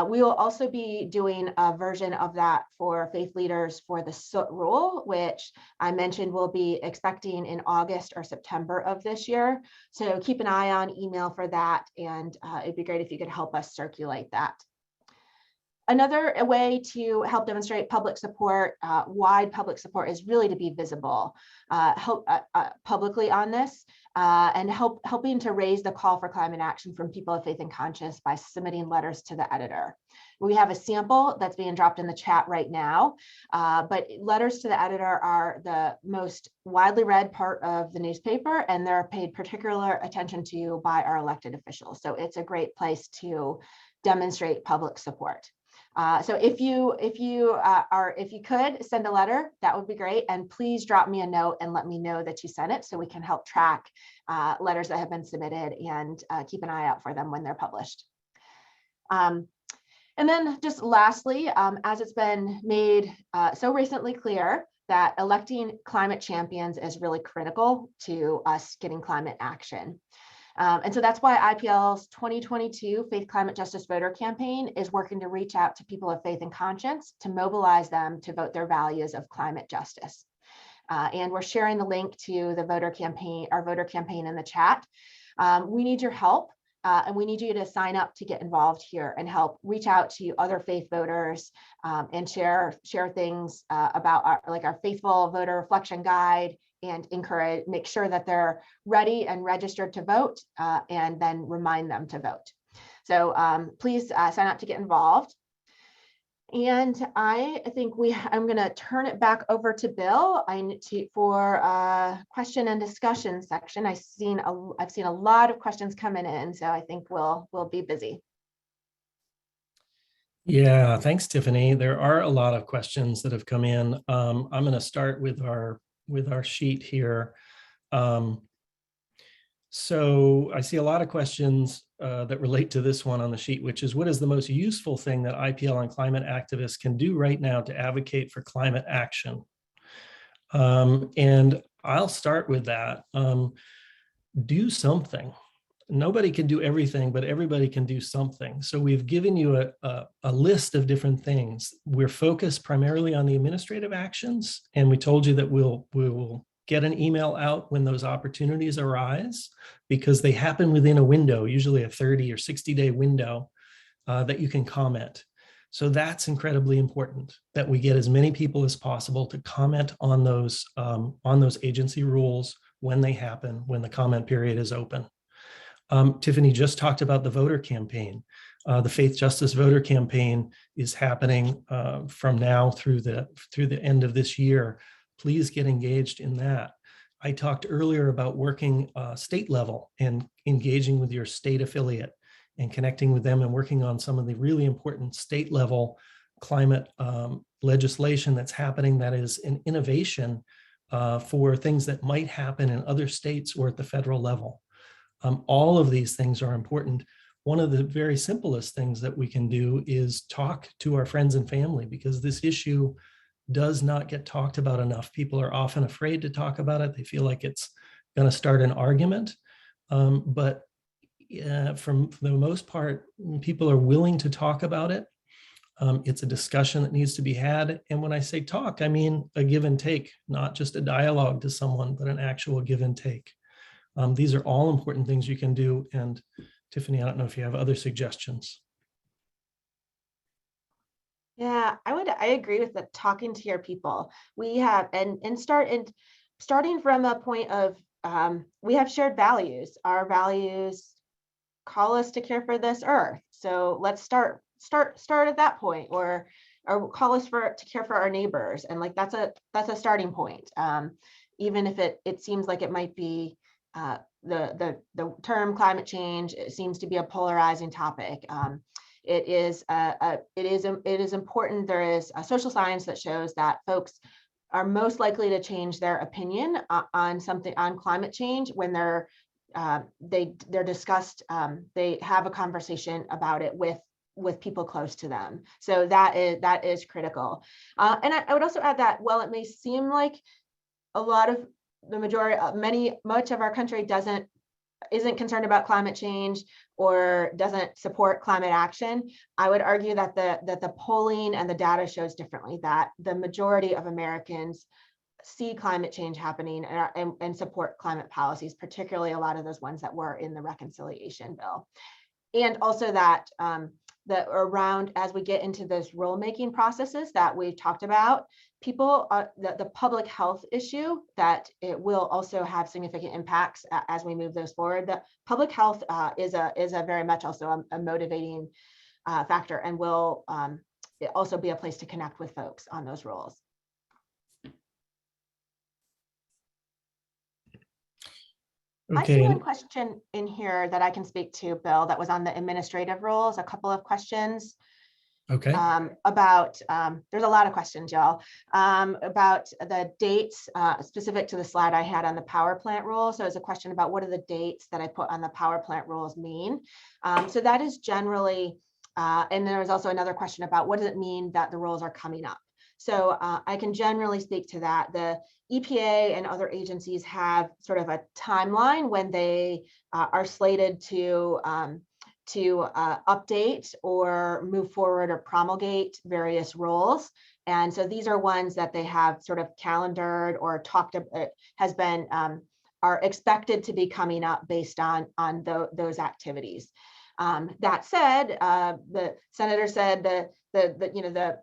We will also be doing a version of that for faith leaders for the soot rule, which I mentioned we'll be expecting in August or September of this year. So keep an eye on email for that, and it'd be great if you could help us circulate that. Another way to help demonstrate public support, wide public support, is really to be visible publicly on this and helping to raise the call for climate action from people of faith and conscience by submitting letters to the editor. We have a sample that's being dropped in the chat right now, but letters to the editor are the most widely read part of the newspaper, and they're paid particular attention to by our elected officials. So it's a great place to demonstrate public support. So if you could send a letter, that would be great. And please drop me a note and let me know that you sent it so we can help track letters that have been submitted and keep an eye out for them when they're published. And then just lastly, as it's been made so recently clear that electing climate champions is really critical to us getting climate action. And so that's why IPL's 2022 Faith Climate Justice Voter Campaign is working to reach out to people of faith and conscience to mobilize them to vote their values of climate justice. And we're sharing the link to the voter campaign, our voter campaign, in the chat. We need your help, and we need you to sign up to get involved here and help reach out to other faith voters and share things about our faithful voter reflection guide, and make sure that they're ready and registered to vote, and then remind them to vote. So please sign up to get involved. And I think I'm going to turn it back over to Bill for question and discussion section. I've seen a lot of questions coming in, so I think we'll be busy. Yeah, thanks, Tiffany. There are a lot of questions that have come in. I'm going to start with our sheet here. So I see a lot of questions that relate to this one on the sheet, which is, what is the most useful thing that IPL and climate activists can do right now to advocate for climate action? And I'll start with that. Do something. Nobody can do everything, but everybody can do something. So we've given you a list of different things. We're focused primarily on the administrative actions, and we told you that we will get an email out when those opportunities arise, because they happen within a window, usually a 30 or 60-day window that you can comment. So that's incredibly important, that we get as many people as possible to comment on those agency rules when they happen, when the comment period is open. Tiffany just talked about the voter campaign. The Faith Justice Voter Campaign is happening from now through the end of this year. Please get engaged in that. I talked earlier about working state level and engaging with your state affiliate and connecting with them and working on some of the really important state level climate legislation that's happening, that is an innovation for things that might happen in other states or at the federal level. All of these things are important. One of the very simplest things that we can do is talk to our friends and family, because this issue does not get talked about enough. People are often afraid to talk about it. They feel like it's going to start an argument. But for the most part, people are willing to talk about it. It's a discussion that needs to be had. And when I say talk, I mean a give and take, not just a dialogue to someone, but an actual give and take. These are all important things you can do. And Tiffany, I don't know if you have other suggestions. Yeah, I agree with the talking to your people. We have starting from a point of we have shared values. Our values call us to care for this earth. So let's start at that point, or call us to care for our neighbors. And like, that's a starting point. Even if it seems like it might be the term climate change, it seems to be a polarizing topic. It is important. There is a social science that shows that folks are most likely to change their opinion on climate change when they're discussed. They have a conversation about it with people close to them. So that is critical. And I would also add that while it may seem like a lot of the majority, much of our country isn't concerned about climate change or doesn't support climate action, I would argue that the polling and the data shows differently, that the majority of Americans see climate change happening and support climate policies, particularly a lot of those ones that were in the reconciliation bill. And also that around, as we get into those rulemaking processes that we've talked about, people, the public health issue, that it will also have significant impacts as we move those forward. The public health is a very much also a motivating factor, and will also be a place to connect with folks on those rules. I see one question in here that I can speak to, Bill, that was on the administrative rules, a couple of questions. Okay. About, there's a lot of questions, y'all, about the dates specific to the slide I had on the power plant rule. So it's a question about what are the dates that I put on the power plant rules mean. So that is generally, and there was also another question about what does it mean that the rules are coming up. So I can generally speak to that. The EPA and other agencies have sort of a timeline when they are slated to update or move forward or promulgate various rules. And so these are ones that they have sort of calendared or talked about, are expected to be coming up based on those activities. That said, the senator said the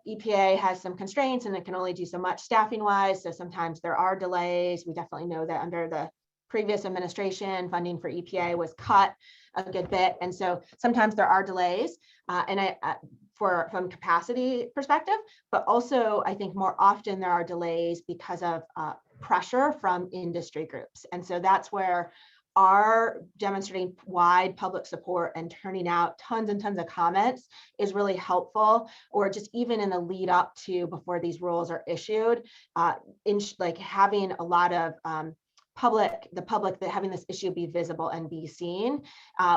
EPA has some constraints and it can only do so much staffing wise. So sometimes there are delays. We definitely know that under the previous administration, funding for EPA was cut a good bit. And so sometimes there are delays from capacity perspective, but also I think more often there are delays because of pressure from industry groups. And so that's where our demonstrating wide public support and turning out tons and tons of comments is really helpful, or just even in the lead up to before these rules are issued, like having a lot of the public that having this issue be visible and be seen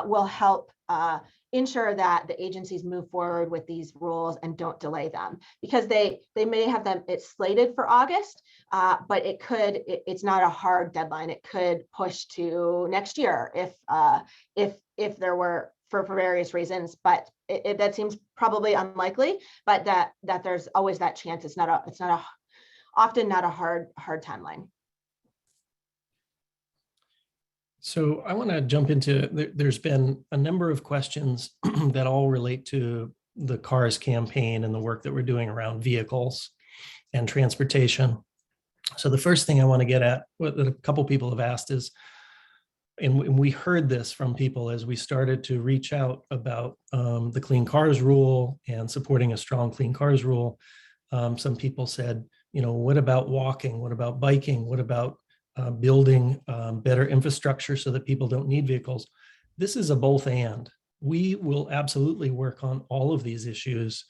will help ensure that the agencies move forward with these rules and don't delay them, because they may have them, it's slated for August, but it's not a hard deadline. It could push to next year if there were for various reasons, but that seems probably unlikely, but that there's always that chance. It's often not a hard timeline. So I want to jump into, there's been a number of questions that all relate to the CARS campaign and the work that we're doing around vehicles and transportation. So the first thing I want to get at, what a couple people have asked is, and we heard this from people as we started to reach out about the Clean Cars rule and supporting a strong Clean Cars rule. Some people said, what about walking? What about biking? What about building better infrastructure so that people don't need vehicles? This is a both and. We will absolutely work on all of these issues.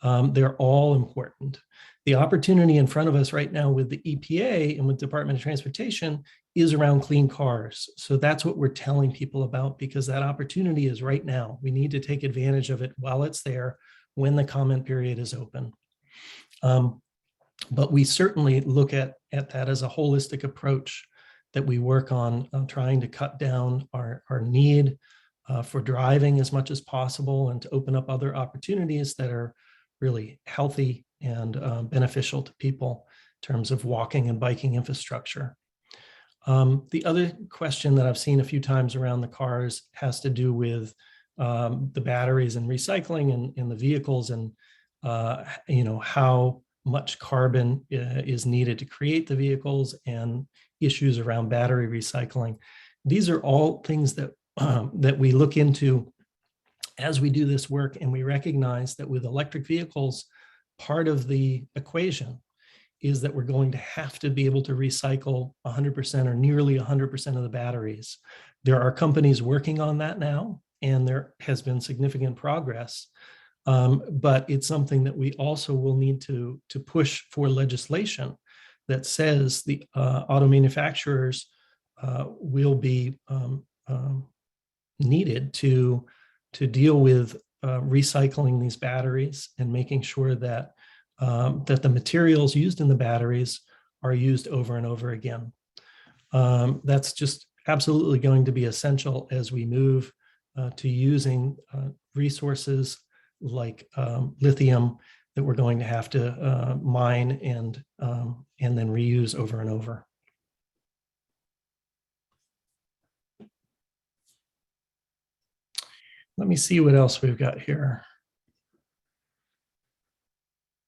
They're all important. The opportunity in front of us right now with the EPA and with Department of Transportation is around clean cars. So that's what we're telling people about, because that opportunity is right now. We need to take advantage of it while it's there, when the comment period is open. But we certainly look at that as a holistic approach, that we work on trying to cut down our need for driving as much as possible, and to open up other opportunities that are really healthy and beneficial to people in terms of walking and biking infrastructure. The other question that I've seen a few times around the cars has to do with the batteries and recycling in the vehicles, and how much carbon is needed to create the vehicles, and issues around battery recycling. These are all things that that we look into as we do this work, and we recognize that with electric vehicles, part of the equation is that we're going to have to be able to recycle 100% or nearly 100% of the batteries. There are companies working on that now, and there has been significant progress. But it's something that we also will need to push for legislation that says the auto manufacturers will be needed to deal with recycling these batteries and making sure that that the materials used in the batteries are used over and over again. That's just absolutely going to be essential as we move to using resources like lithium that we're going to have to mine and then reuse over and over. Let me see what else we've got here.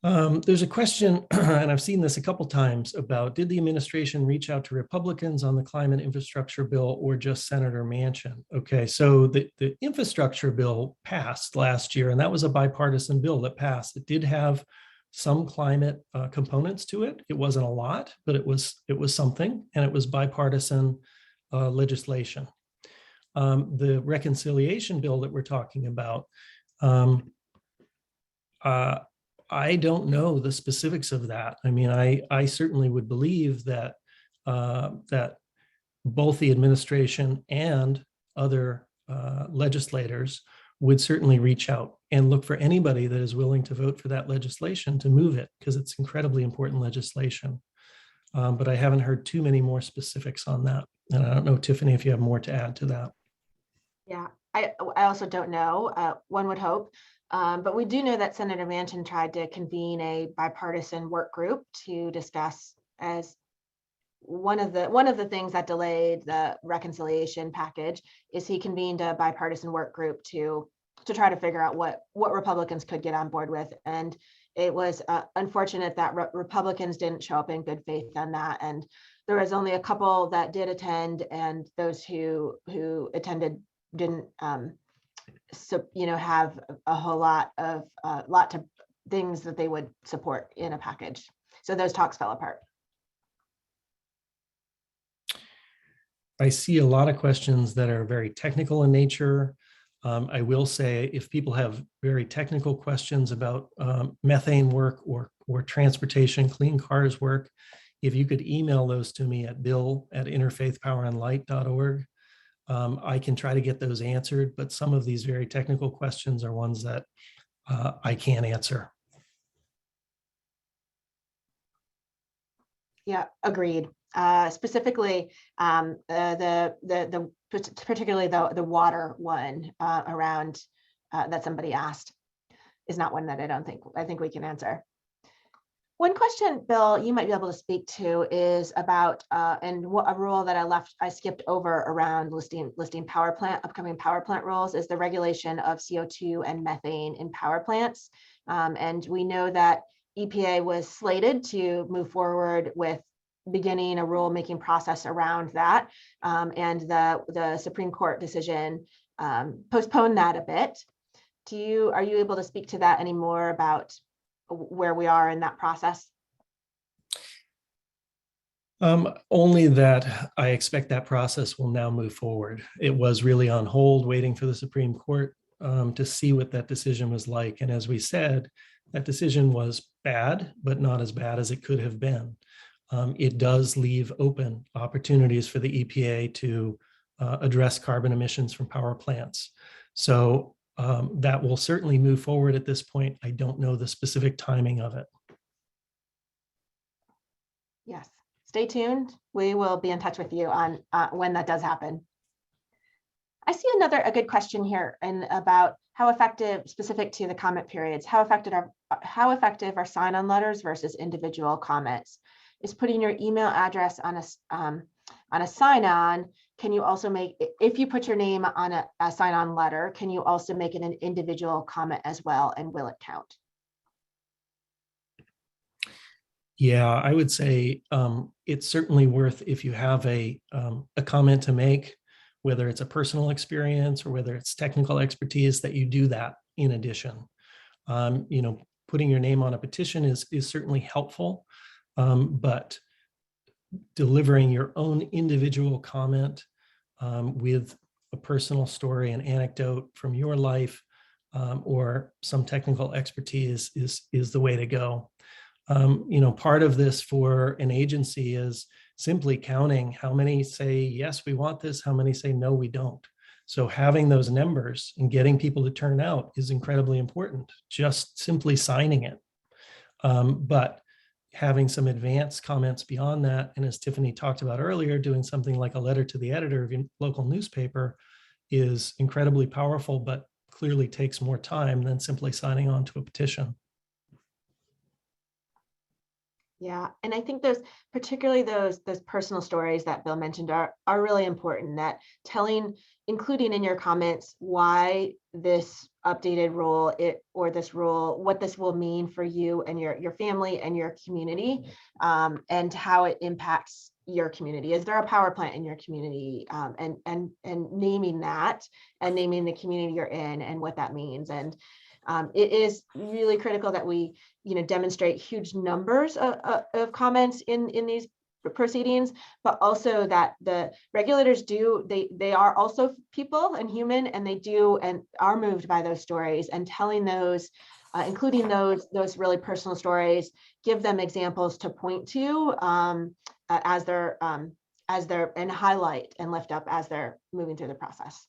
There's a question, and I've seen this a couple times, about did the administration reach out to Republicans on the climate infrastructure bill or just Senator Manchin? Okay, so the infrastructure bill passed last year, and that was a bipartisan bill that passed. It did have some climate components to it. It wasn't a lot, but it was something, and it was bipartisan legislation. The reconciliation bill that we're talking about, I don't know the specifics of that. I mean, I certainly would believe that that both the administration and other legislators would certainly reach out and look for anybody that is willing to vote for that legislation to move it, because it's incredibly important legislation. But I haven't heard too many more specifics on that. And I don't know, Tiffany, if you have more to add to that. Yeah, I also don't know. One would hope. But we do know that Senator Manchin tried to convene a bipartisan work group to discuss, as one of the things that delayed the reconciliation package is he convened a bipartisan work group to try to figure out what Republicans could get on board with. And it was unfortunate that Republicans didn't show up in good faith on that. And there was only a couple that did attend, and those who attended didn't so have a whole lot of things that they would support in a package. So those talks fell apart. I see a lot of questions that are very technical in nature. I will say, if people have very technical questions about methane work or transportation, clean cars work, if you could email those to me at bill@interfaithpowerandlight.org. I can try to get those answered, but some of these very technical questions are ones that I can't answer. Yeah, agreed. Specifically, particularly the water one around that somebody asked is not one that I think we can answer. One question, Bill, you might be able to speak to is about, and what a rule that I skipped over around listing upcoming power plant rules is the regulation of CO2 and methane in power plants. And we know that EPA was slated to move forward with beginning a rulemaking process around that. And the Supreme Court decision postponed that a bit. Are you able to speak to that anymore about where we are in that process? Only that I expect that process will now move forward. It was really on hold, waiting for the Supreme Court to see what that decision was like. And as we said, that decision was bad, but not as bad as it could have been. It does leave open opportunities for the EPA to address carbon emissions from power plants. So that will certainly move forward at this point. I don't know the specific timing of it. Yes, stay tuned. We will be in touch with you on when that does happen. I see a good question here and about how effective, specific to the comment periods, how effective are sign-on letters versus individual comments? Is putting your email address on a sign-on, can you also make, if you put your name on a sign-on letter, can you also make it an individual comment as well, and will it count? Yeah, I would say it's certainly worth, if you have a comment to make whether it's a personal experience or whether it's technical expertise, that you do that in addition. Putting your name on a petition is certainly helpful, but delivering your own individual comment with a personal story, an anecdote from your life, or some technical expertise is the way to go. Part of this for an agency is simply counting how many say, yes, we want this, how many say, no, we don't. So having those numbers and getting people to turn out is incredibly important, just simply signing it. But having some advanced comments beyond that, and as Tiffany talked about earlier, doing something like a letter to the editor of your local newspaper is incredibly powerful, but clearly takes more time than simply signing on to a petition. Yeah, and I think particularly those personal stories that Bill mentioned are really important, that including in your comments why this updated rule what this will mean for you and your family and your community, and how it impacts your community. Is there a power plant in your community? And naming that, and naming the community you're in and what that means. And it is really critical that we demonstrate huge numbers of comments in these proceedings, but also that the regulators they are also people and human, and they do and are moved by those stories, and telling those, including those really personal stories, give them examples to point to as they're and highlight and lift up as they're moving through the process.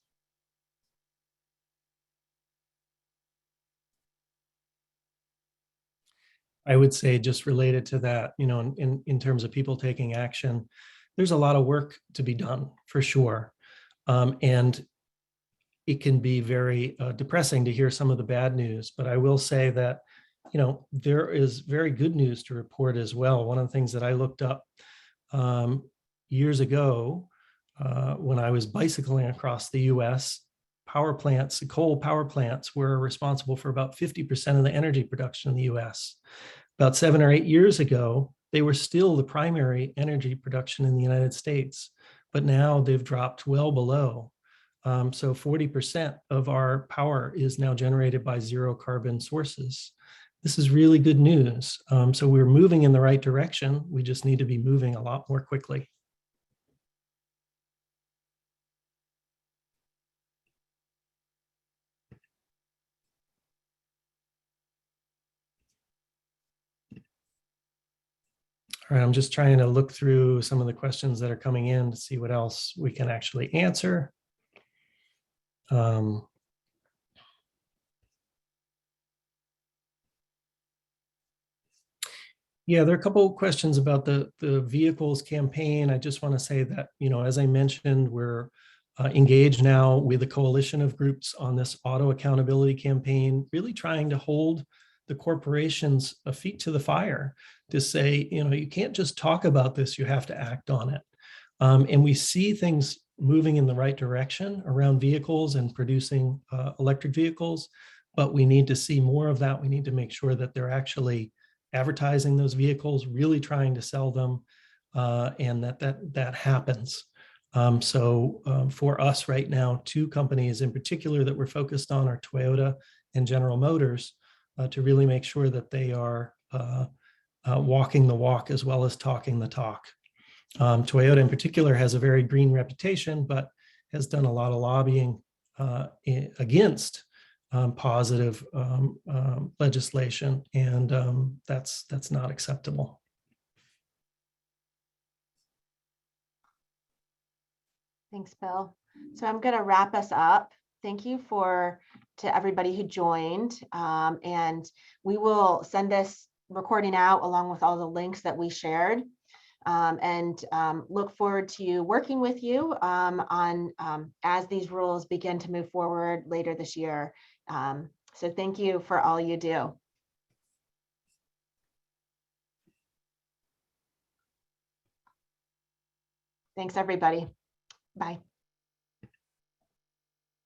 I would say, just related to that, in terms of people taking action, there's a lot of work to be done for sure. And it can be very depressing to hear some of the bad news, but I will say that, there is very good news to report as well. One of the things that I looked up years ago when I was bicycling across the US, coal power plants were responsible for about 50% of the energy production in the US. About 7 or 8 years ago, they were still the primary energy production in the United States, but now they've dropped well below. So 40% of our power is now generated by zero carbon sources. This is really good news. So we're moving in the right direction. We just need to be moving a lot more quickly. All right, I'm just trying to look through some of the questions that are coming in to see what else we can actually answer. Yeah, there are a couple of questions about the vehicles campaign. I just want to say that, as I mentioned, we're engaged now with a coalition of groups on this auto accountability campaign, really trying to hold the corporations' feet to the fire to say, you can't just talk about this, you have to act on it. And we see things moving in the right direction around vehicles and producing electric vehicles, but we need to see more of that. We need to make sure that they're actually advertising those vehicles, really trying to sell them, and that happens. So for us right now, 2 companies in particular that we're focused on are Toyota and General Motors, to really make sure that they are walking the walk as well as talking the talk. Toyota in particular has a very green reputation, but has done a lot of lobbying against positive legislation, and that's not acceptable. Thanks, Bill. So I'm going to wrap us up. Thank you to everybody who joined, and we will send this recording out along with all the links that we shared, and look forward to working with you on as these rules begin to move forward later this year. So thank you for all you do. Thanks, everybody. Bye.